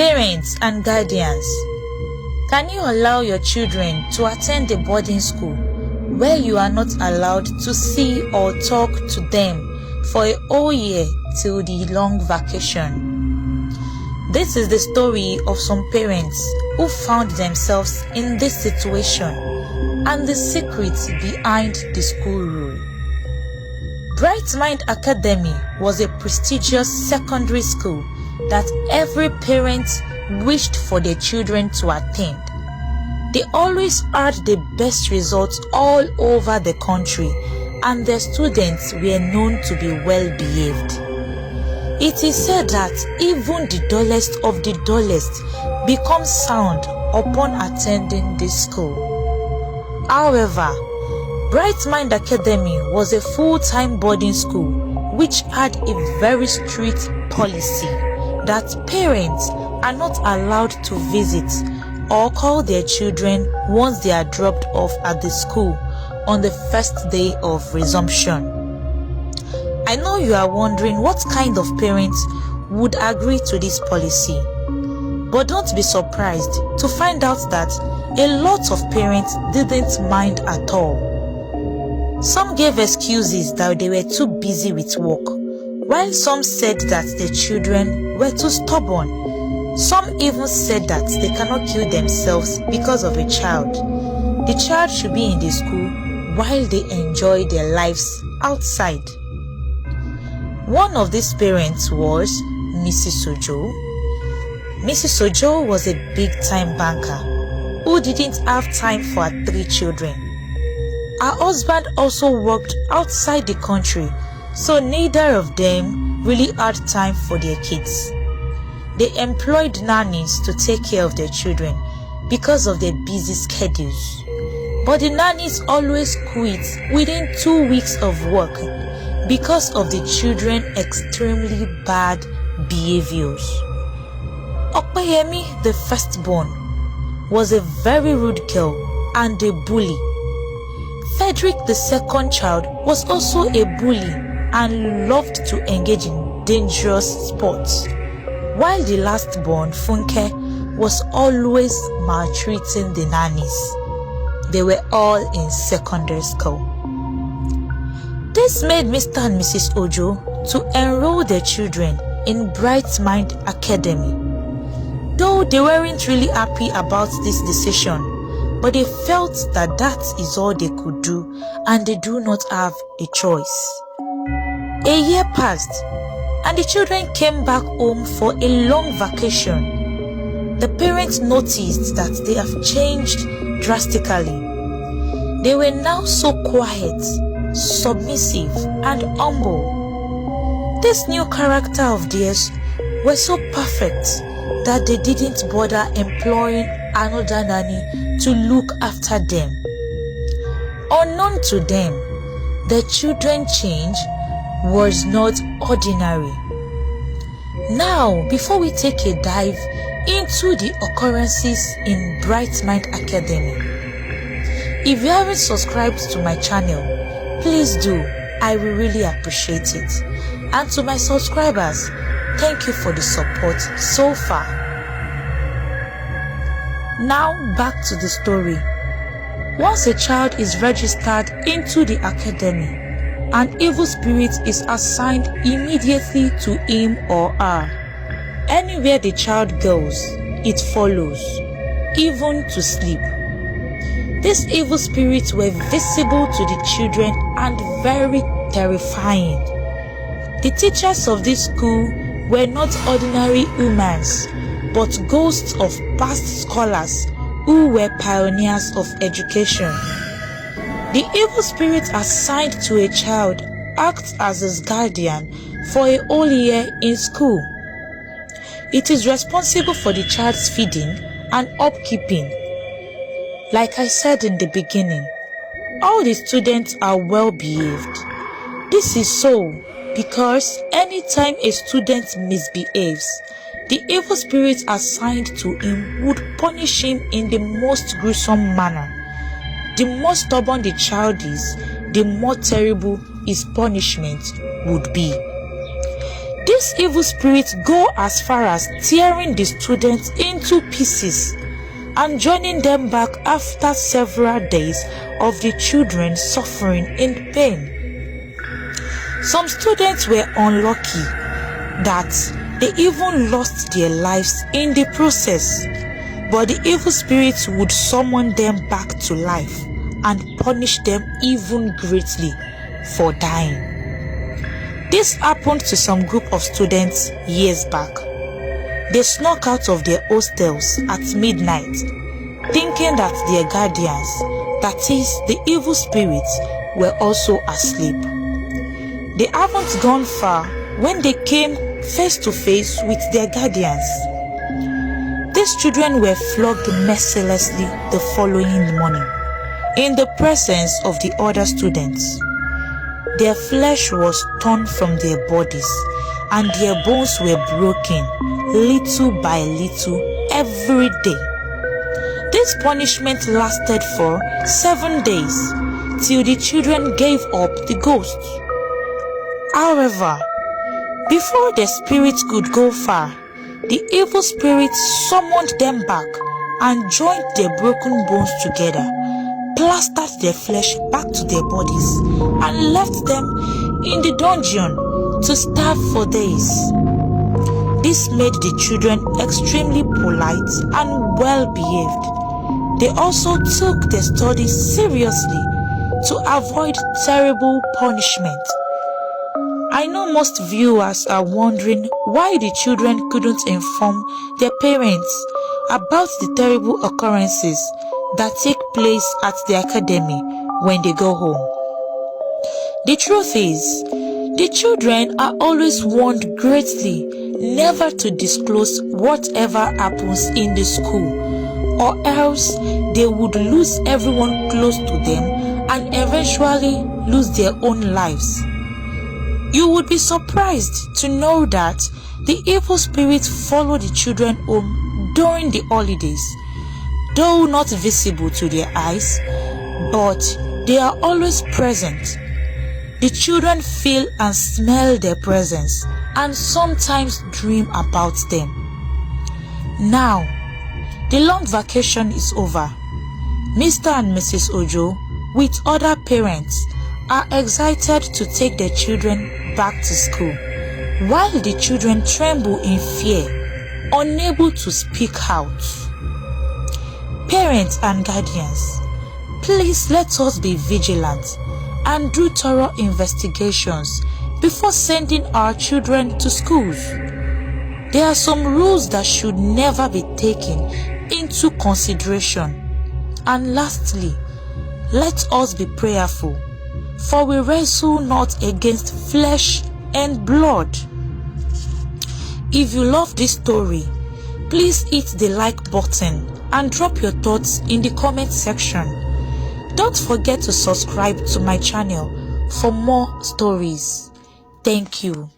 Parents and guardians, can you allow your children to attend a boarding school where you are not allowed to see or talk to them for a whole year till the long vacation? This is the story of some parents who found themselves in this situation and the secrets behind the school rule. Bright Mind Academy was a prestigious secondary school that every parent wished for their children to attend. They always had the best results all over the country, and their students were known to be well behaved. It is said that even the dullest of the dullest become sound upon attending this school. However, Bright Mind Academy was a full-time boarding school which had a very strict policy that parents are not allowed to visit or call their children once they are dropped off at the school on the first day of resumption. I know you are wondering what kind of parents would agree to this policy, but don't be surprised to find out that a lot of parents didn't mind at all. Some gave excuses that they were too busy with work, while some said that their children were too stubborn. Some even said that they cannot kill themselves because of a child. The child should be in the school while they enjoy their lives outside. One of these parents was Mrs. Ojo. Mrs. Ojo was a big-time banker who didn't have time for her 3 children. Her husband also worked outside the country, so neither of them really had time for their kids. They employed nannies to take care of their children because of their busy schedules. But the nannies always quit within 2 weeks of work because of the children's extremely bad behaviors. Opeyemi, the firstborn, was a very rude girl and a bully. Frederick, the second child, was also a bully and loved to engage in dangerous sports, while the last-born, Funke, was always maltreating the nannies. They were all in secondary school. This made Mr. and Mrs. Ojo to enroll their children in Bright Mind Academy. Though they weren't really happy about this decision, but they felt that that is all they could do and they do not have a choice. A year passed and the children came back home for a long vacation. The parents noticed that they have changed drastically. They were now so quiet, submissive, and humble. This new character of theirs were so perfect that they didn't bother employing another nanny to look after them. Unknown to them, the children's change was not ordinary. Now, before we take a dive into the occurrences in Bright Mind Academy, if you haven't subscribed to my channel, please do. I will really appreciate it. And to my subscribers, thank you for the support so far. Now back to the story. Once a child is registered into the academy, an evil spirit is assigned immediately to him or her. Anywhere the child goes, it follows, even to sleep. These evil spirits were visible to the children and very terrifying. The teachers of this school were not ordinary humans, but ghosts of past scholars who were pioneers of education. The evil spirit assigned to a child acts as his guardian for a whole year in school. It is responsible for the child's feeding and upkeeping. Like I said in the beginning, all the students are well behaved. This is so because anytime a student misbehaves, the evil spirit assigned to him would punish him in the most gruesome manner. The more stubborn the child is, the more terrible his punishment would be. These evil spirits go as far as tearing the students into pieces and joining them back after several days of the children suffering in pain. Some students were unlucky that they even lost their lives in the process, but the evil spirits would summon them back to life and punish them even greatly for dying. This happened to some group of students years back. They snuck out of their hostels at midnight, thinking that their guardians, that is, the evil spirits, were also asleep. They haven't gone far when they came face to face with their guardians. These children were flogged mercilessly the following morning in the presence of the other students. Their flesh was torn from their bodies and their bones were broken little by little every day. This punishment lasted for 7 days till the children gave up the ghosts. However, before the spirits could go far, the evil spirits summoned them back and joined their broken bones together, plastered their flesh back to their bodies, and left them in the dungeon to starve for days. This made the children extremely polite and well-behaved. They also took their studies seriously to avoid terrible punishment. I know most viewers are wondering why the children couldn't inform their parents about the terrible occurrences that take place at the academy when they go home. The truth is, the children are always warned greatly never to disclose whatever happens in the school, or else they would lose everyone close to them and eventually lose their own lives. You would be surprised to know that the evil spirits follow the children home during the holidays, though not visible to their eyes, but they are always present. The children feel and smell their presence and sometimes dream about them. Now, the long vacation is over. Mr. and Mrs. Ojo, with other parents, are excited to take their children back to school, while the children tremble in fear, unable to speak out. Parents and guardians, please let us be vigilant and do thorough investigations before sending our children to schools. There are some rules that should never be taken into consideration. And lastly, let us be prayerful, for we wrestle not against flesh and blood. If you love this story, please hit the like button and drop your thoughts in the comment section. Don't forget to subscribe to my channel for more stories. Thank you.